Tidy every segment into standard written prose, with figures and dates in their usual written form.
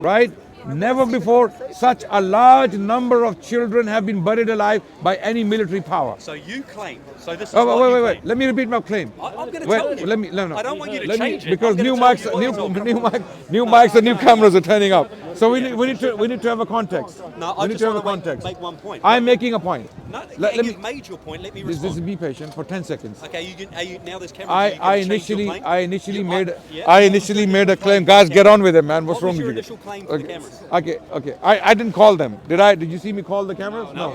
right? Never before such a large number of children have been buried alive by any military power. So you claim. So this is Oh, what you wait. claim. Let me repeat my claim. I'm going to Wait, tell you. let me, no. I don't want you to Let me, change it. because I'm gonna new tell mics, you what you're talking about. new mics and new cameras are turning up. So we need to have a context. No, we I need just to have a want to context. make one point. I'm making a point. No, Let you've me. made your point. Let me This respond. be patient for 10 seconds. Okay, now there's cameras. I initially You- made a claim. Guys, get on with it, man. What's What wrong was with your you? initial claim to the cameras? Okay. I didn't call them. Did I? Did you see me call the cameras? No.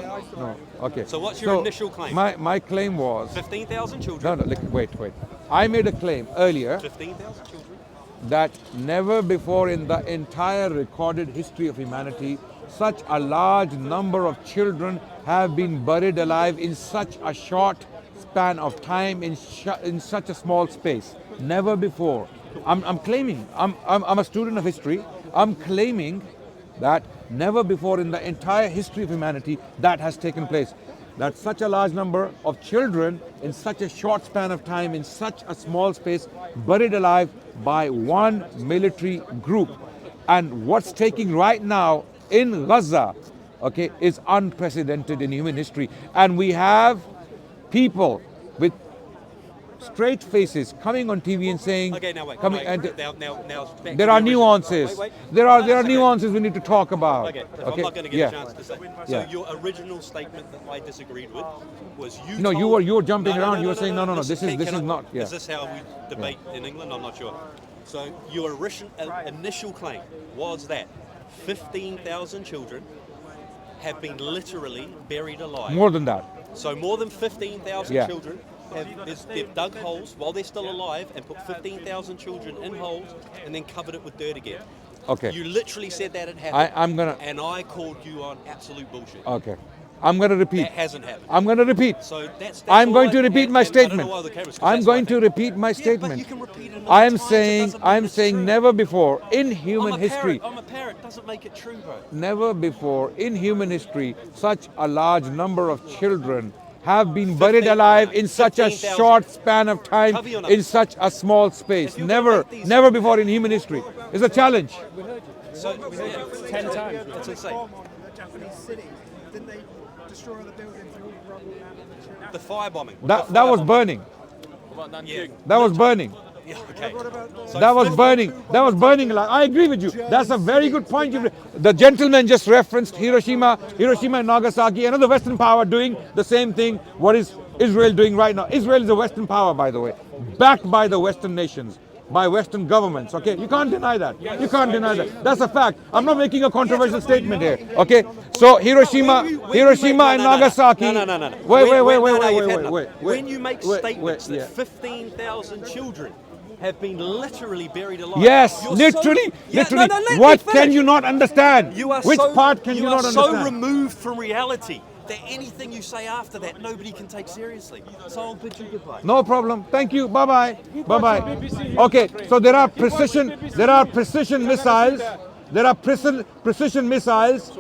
Okay. So what's your initial claim? My claim was 15,000 children. no. Wait. I made a claim earlier 15,000 children. that never before in the entire recorded history of humanity such a large number of children have been buried alive in such a short span of time in such a small space. Never before. I'm claiming. I'm a student of history. I'm claiming that never before in the entire history of humanity that has taken place. That such a large number of children in such a short span of time in such a small space buried alive by one military group. And what's taking right now in Gaza, okay, is unprecedented in human history. And we have people with straight faces coming on TV and saying, Okay, now wait. now, Back there to are the original- nuances. Wait. There are Okay. nuances we need to talk about. Okay, if I'm not going to get a chance to say. So Yeah. your original statement that I disagreed with was you. No, told- you were jumping around. You were saying no. This is not. Yeah. Is this how we debate in England? I'm not sure. So your initial claim was that 15,000 children have been literally buried alive. More than that. So more than 15,000 Yeah. children they've dug holes while they're still alive and put 15,000 children in holes and then covered it with dirt again. Okay. You literally said that it happened. I'm gonna. And I called you on absolute bullshit. Okay. I'm gonna repeat. That hasn't happened. I'm gonna repeat. So that's I'm all going I- to repeat and- my and I don't know statement. why the cameras- 'cause I'm that's going my to thing. repeat my Yeah, but statement. you can repeat it I am times, it saying doesn't mean it's true. never before in human I'm a history. Parrot. I'm a parrot. Doesn't make it true, bro. Never before in human history such a large number of children have been buried alive in such a 15,000. short span of time Cover your in nose. such a small space. If you Never don't make these- never before in human history. It's a challenge. So, 10 times. That's insane. Bomb on the Japanese cities. Didn't they destroy the buildings and all the rubble and The firebombing. That was burning. Yeah. That was burning. Yeah, okay. So That was 15 burning. That was burning. I agree with you. That's a very good point. The gentleman just referenced Hiroshima and Nagasaki, another Western power doing the same thing. What is Israel doing right now? Israel is a Western power, by the way, backed by the Western nations, by Western governments. Okay, you can't deny that. You can't deny that. That's a fact. I'm not making a controversial statement here. Okay, so Hiroshima and Nagasaki. No. Wait. When you make Wait, statements yeah. that 15,000 children have been literally buried alive. Yes, you're literally. let me What finish. can you not understand? You are Which so, part can you not are understand? so removed from reality that anything you say after that, nobody can take seriously. So I'll bid you goodbye. No problem. Thank you. Bye bye. Okay, so there are precision missiles. There are precision missiles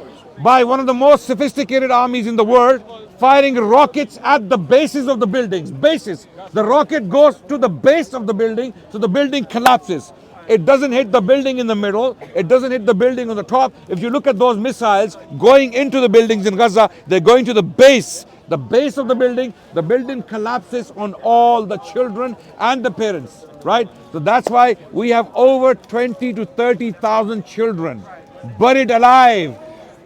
by one of the most sophisticated armies in the world, firing rockets at the bases of the buildings. Bases. The rocket goes to the base of the building, so the building collapses. It doesn't hit the building in the middle. It doesn't hit the building on the top. If you look at those missiles going into the buildings in Gaza, they're going to the base of the building collapses on all the children and the parents, right? So that's why we have over 20 to 30,000 children buried alive.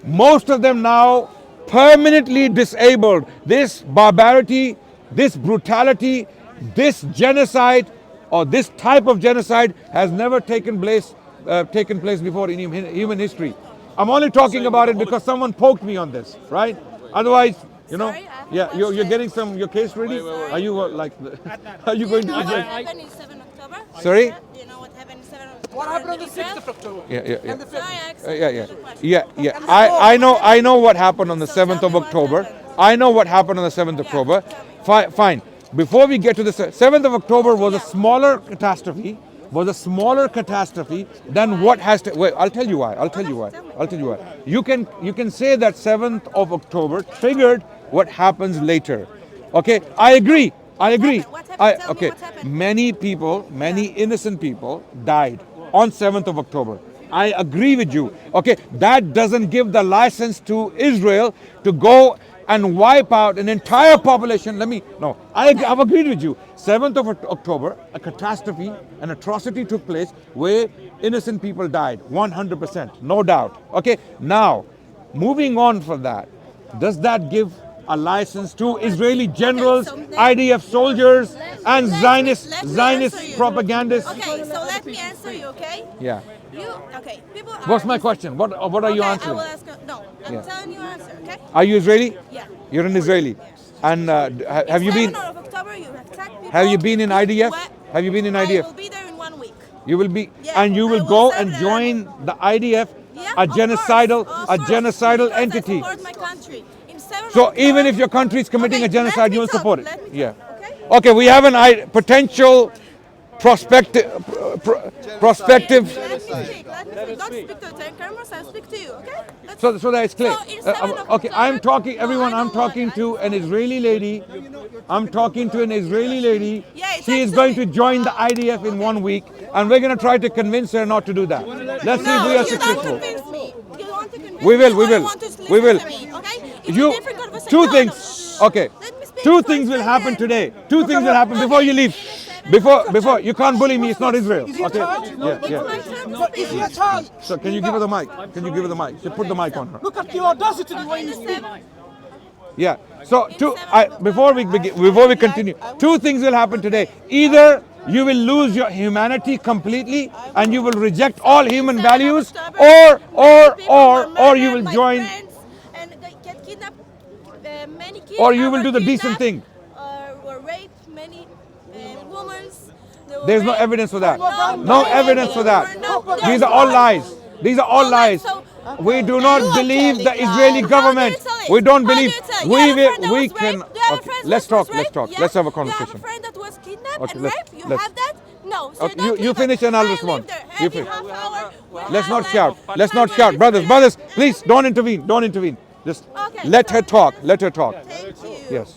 Most of them now permanently disabled. This barbarity, this brutality, this genocide, or this type of genocide has never taken place before in human history. I'm only talking about it because someone poked me on this, right? Otherwise, Sorry, yeah, you're getting your case ready. Are you are you going to? What happened in 7 October? Sorry? Do you know what happened in 7 October? What happened on the in Israel? 6th of October? Yeah. Sorry, I asked Yeah. the question. I know what happened on the So 7th tell of me what October. happened. I know what happened on the 7th of October. Fine. Before we get to the 7th of October was a smaller catastrophe. Than what has to. Wait, I'll tell you why. You can say that 7th of October triggered what happens later. Okay, I agree. What happened? Tell me Okay, what happened. many innocent people died on 7th of October. I agree with you. Okay, that doesn't give the license to Israel to go and wipe out an entire population. I've agreed with you. 7th of October, a catastrophe, an atrocity took place where innocent people died, 100%, no doubt. Okay, now, moving on from that, does that give a license to Israeli generals, IDF soldiers, and Zionist propagandists? Okay, so let me answer you, okay? Yeah. People are... What's my question? What are you answering? I will ask, no, I'm telling you answer, okay? Are you Israeli? Yeah. You're an Israeli. And have you been? Of October, you attack people. Have you been in IDF? Have you been in IDF? I will be there in 1 week. You will be, Yeah, and you I will will go serve and the join the IDF, Yeah, a of genocidal, course, a of course, genocidal because entity. I support my country. In 7 So October, even if your country is committing a genocide, you will support it. Let me talk, Yeah. okay? Okay, we have an potential prospective. Let me speak. Don't speak to the cameras, I'll speak to you, okay? So that it's clear. So in 7 of Okay, I'm October- talking, No, everyone, I I'm don't want talking it. to an Israeli lady. I'm talking to an Israeli lady. Yeah, it's She is going to actually- join the IDF in 1 week, and we're going to try to convince her not to do that. Let's see if we are you don't successful. convince me. You want to convince We will, me, we or you will, want to listen we will. to me, okay? It's You, a different conversation. two No, things. no. Okay, Let me speak two for things a will happen second. today. Two things will happen before you leave. Before you can't bully me. It's not Israel. Okay. It's my turn to speak. It's your turn. So can you give her the mic? Can you give her the mic? So put the mic on her. Look at your audacity the way In you the speak. 7th, Yeah. So before we continue, two things will happen today. Either you will lose your humanity completely and you will reject all human values, or you will join, and they get kidnapped, many kids, or you will were do the decent kidnapped, thing. were raped, many women. There's no evidence for that. No evidence for that. There's These are all no- lies. These are all No, lies. so- We do not You are believe the telling Israeli lies. government. How do you tell it? We don't How do believe. you tell it? You have a friend that We was can. raped? You have a Okay, friend let's that was talk. Let's raped? talk. Yeah? Let's have a You have conversation. a friend that was kidnapped Okay, and let's- raped? You let's- have that? No. So Okay, don't you live finish it. and I'll I respond. live there. You Every finish. half hour, we Let's have not like shout. Let's not 5 shout, brothers. minutes. Brothers, please don't intervene. Don't intervene. Just Okay, let so- her talk. Let her talk. Thank you. Yes.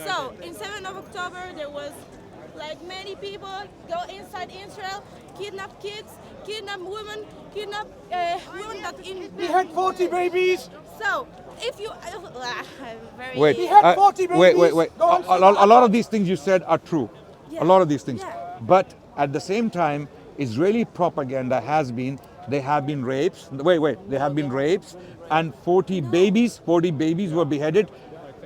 So, in 7th of October, there was like many people go inside Israel, kidnap kids, kidnap women, kidnap women that in... He had 40 babies. So, if you... very... Wait. He had 40 Wait. babies. Go on, A lot of these things you said are true. Yeah. A lot of these things. Yeah. But at the same time, Israeli propaganda has been, they have been rapes. They have been rapes, and 40 babies were beheaded.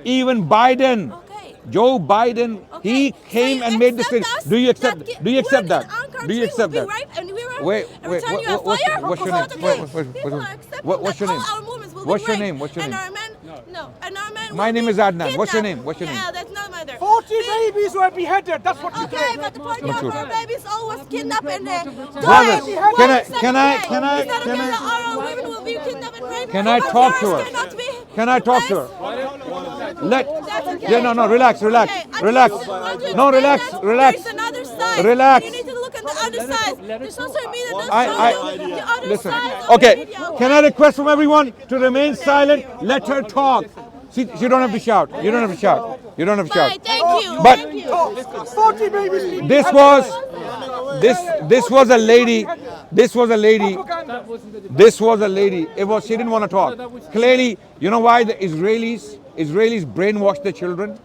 Even Biden, Okay. Joe Biden, Okay. he So came you and made the accept statement. us Do you accept? that Do you accept that? women in our country Do you accept will that? be raped and we were Wait, return you a fire? what's your Because name? okay, What's people your are name? accepting What's your that name? all our women will What's be your raped, name? What's your and name? our men, no, and our men My will name be is Adnan. What's your kidnapped. name? What's your name? Yeah, that's not matter. 40 babies were beheaded. That's what you Okay, said. but the point Mansur. of our babies always kidnapped and Brothers, can I- can I- our own women will be kidnapped and raped. Can I But talk to yours her? cannot be Can I talk to her? Let. That's okay. Yeah, no, relax. Okay, I Relax. just want to No, explain relax, that relax. There's another side. Relax. You need to look at the other side. The social media doesn't I- show you the other Listen. side of the Okay. media. Can I request from everyone to remain silent? Let her talk. See, you don't have to shout. You don't have to shout. You don't have to Bye, shout. thank you. But- thank you. 40 babies. being This beheaded. was this was a lady. This was a lady. Propaganda. This was a lady. She didn't want to talk. Clearly, you know why the Israelis brainwash their children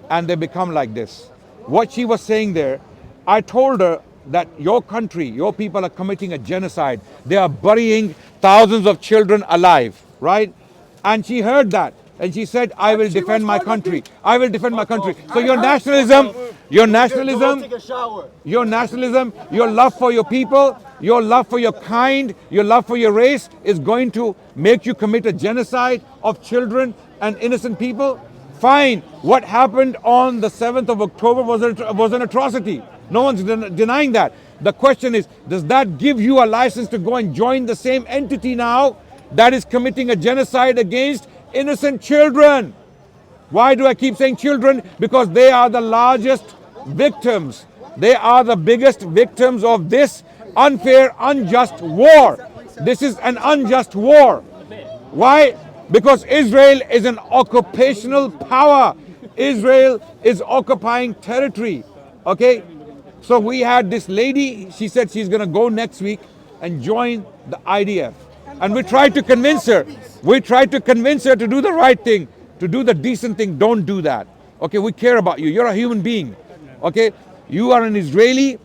and they become like this. What she was saying there, I told her that your country, your people are committing a genocide. They are burying thousands of children alive, right? And she heard that. And she said, I will defend my country. I will defend my country. So your nationalism, your love for your people, your love for your kind, your love for your race is going to make you commit a genocide of children and innocent people? Fine. What happened on the 7th of October was an atrocity. No one's denying that. The question is, does that give you a license to go and join the same entity now that is committing a genocide against innocent children? Why do I keep saying children? Because they are the largest victims. They are the biggest victims of this unfair, unjust war. This is an unjust war. Why? Because Israel is an occupational power. Israel is occupying territory. Okay? So we had this lady, she said she's going to go next week and join the IDF. And we tried to convince her. We tried to convince her to do the right thing, to do the decent thing. Don't do that. Okay, we care about you. You're a human being. Okay, you are an Israeli.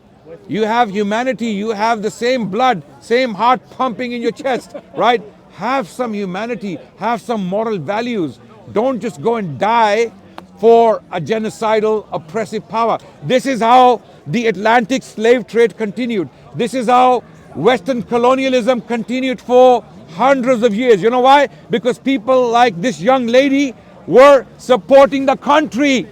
You have humanity. You have the same blood, same heart pumping in your chest, right? Have some humanity. Have some moral values. Don't just go and die for a genocidal, oppressive power. This is how the Atlantic slave trade continued. This is how Western colonialism continued for hundreds of years. You know why? Because people like this young lady were supporting the country.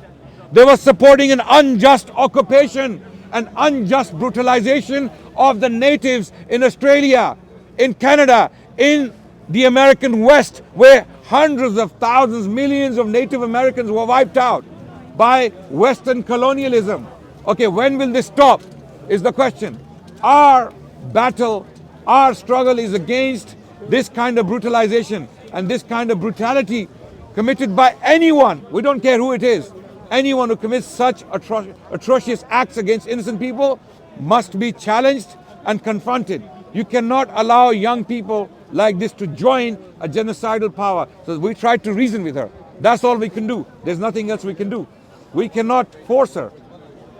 They were supporting an unjust occupation, an unjust brutalization of the natives in Australia, in Canada, in the American West, where hundreds of thousands, millions of Native Americans were wiped out by Western colonialism. Okay, when will this stop is the question. Our battle, our struggle is against this kind of brutalization and this kind of brutality committed by anyone. We don't care who it is. Anyone who commits such atrocious acts against innocent people must be challenged and confronted. You cannot allow young people like this to join a genocidal power. So we tried to reason with her. That's all we can do. There's nothing else we can do. We cannot force her,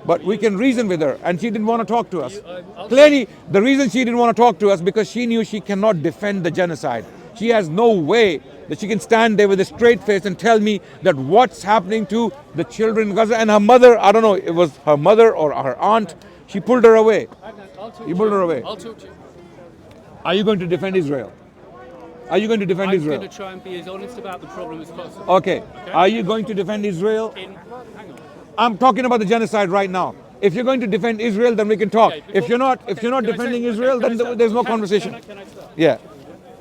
but we can reason with her. And she didn't want to talk to us. Clearly, the reason she didn't want to talk to us because she knew she cannot defend the genocide. She has no way that she can stand there with a straight face and tell me that what's happening to the children in Gaza and her mother, I don't know, it was her mother or her aunt, she pulled her away. You pulled her away. I'll talk to you. Are you going to defend Israel? Are you going to defend Israel? I'm going to try and be as honest about the problem as possible. Okay. Are you going to defend Israel? Hang on. I'm talking about the genocide right now. If you're going to defend Israel, then we can talk. Okay, if you're not defending Israel, then there's no conversation. Can I start? Yeah.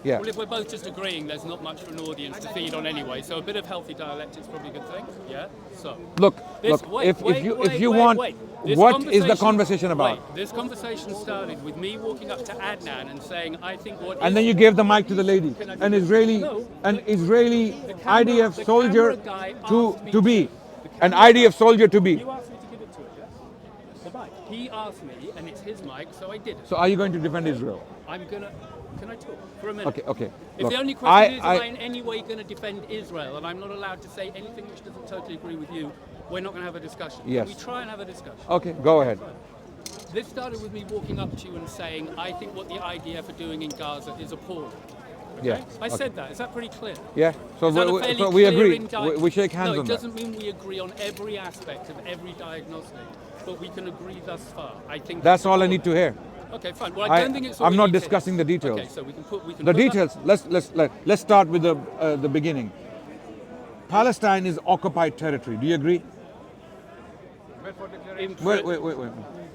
Yeah. Well, if we're both just agreeing, there's not much for an audience to feed on anyway. So a bit of healthy dialect is probably a good thing. Yeah. So Look. this, If you want, This what is the conversation about? This conversation started with me walking up to Adnan and saying, "I think what." And then you gave the mic to the lady, an Israeli IDF soldier to be, an IDF soldier to be. You asked me to give it to him. Yeah? The mic. He asked me, and it's his mic, so I did it. So are you going to defend Israel? I'm gonna. Can I talk for a minute? Okay. If Look, the only question is, am I I in any way going to defend Israel, and I'm not allowed to say anything which doesn't totally agree with you, we're not going to have a discussion. Yes. Can we try and have a discussion? Okay, go ahead. This started with me walking up to you and saying, I think what the IDF are doing in Gaza is appalling. Okay? Yeah. I said that. Is that pretty clear? Yeah. So Is that a we fairly agree. clear indictment? We shake hands no, on it that. doesn't mean we agree on every aspect of every diagnostic, but we can agree thus far. I think That's all I need to hear. Okay, fine. Well, I don't think it's all I'm we not need to discussing the details. Okay, so we can put The details. Let's start with the beginning. Palestine is occupied territory. Do you agree? Wait.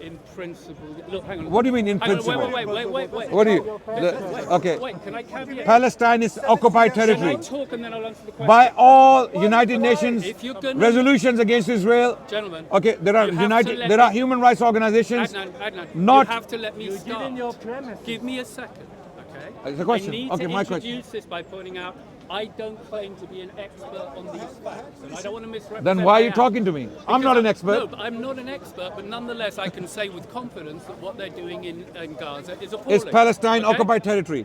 In principle, look, hang on. What do you mean in Hang on, principle? Wait. What do you? Okay. Wait, can I caveat? Palestine is occupied Can I territory talk and then I'll answer the question? by all United Nations If you're gonna- resolutions against Israel. Gentlemen. Okay, there are you have to let there are me- human rights organizations. Adnan, not- you have to let me start. Give me a second, okay? It's a question. I need Okay, to my question. introduce this by pointing out I don't claim to be an expert on these facts, and I don't want to misrepresent. Then why are you my talking to me? I'm Because not an expert. No, but I'm not an expert, but nonetheless I can say with confidence that what they're doing in Gaza is appalling. Is Palestine okay? occupied territory?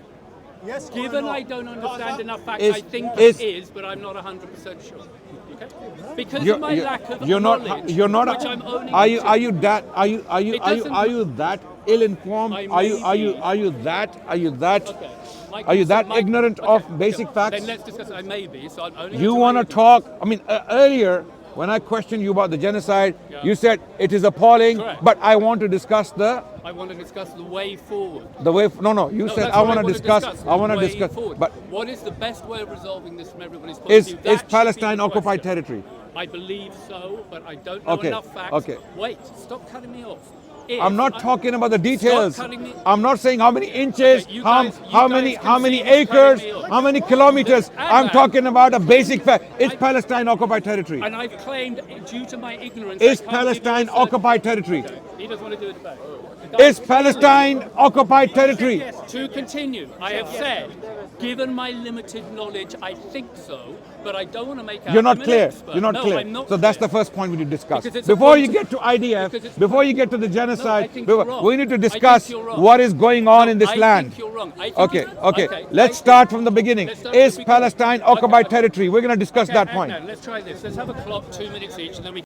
Yes or Given no? I don't understand enough facts, Is- I think is- it is, but I'm not 100% sure. Okay? Because You're, of my you're- lack of you're not. knowledge, You're not. which I'm owning Are you? to. Are you that? doesn't- Are you that ill-informed? I Are you? may Are you? be. Are you that? Are you that? Okay. Are you that ignorant of basic Then facts? let's discuss it. I may be, so I'm only. You want to talk? I mean, earlier when I questioned you about the genocide, Yeah. you said it is appalling, Correct. but I want to discuss I want to discuss the way forward. the way. No. You No, said that's I what want to discuss. I want to the way discuss. forward. But what is the best way of resolving this from everybody's point of is view? That should be Palestine the occupied question. territory? I believe so, but I don't know Okay, enough facts. okay. Wait, stop cutting me off. I'm not talking about the details. cutting me- I'm not saying how many inches, Okay, you how guys many can see acres, me cutting me off. How many kilometers? I'm Adnan, talking about a basic fact. Is Palestine occupied territory? And I've claimed, due to my ignorance, Is I can't give you Palestine a certain- occupied territory? He doesn't want to do it back. Is Palestine occupied territory? To continue, I have said, given my limited knowledge, I think so, but I don't want to make out You're not I'm an clear. expert. You're not No, clear. I'm not So that's the clear. first point we need to discuss. Because it's a Before you point- get to IDF, because it's before point- you get to the No, genocide, I think you're wrong. we need to I think discuss you're wrong. what is going on in this I land. think you're wrong. I think Okay, you- okay. Let's start from the beginning. Let's start from Is the beginning. Palestine Okay, occupied okay. territory? We're going to discuss Okay, that point. Adnan, let's try this. Let's have a clock, 2 minutes each, and then we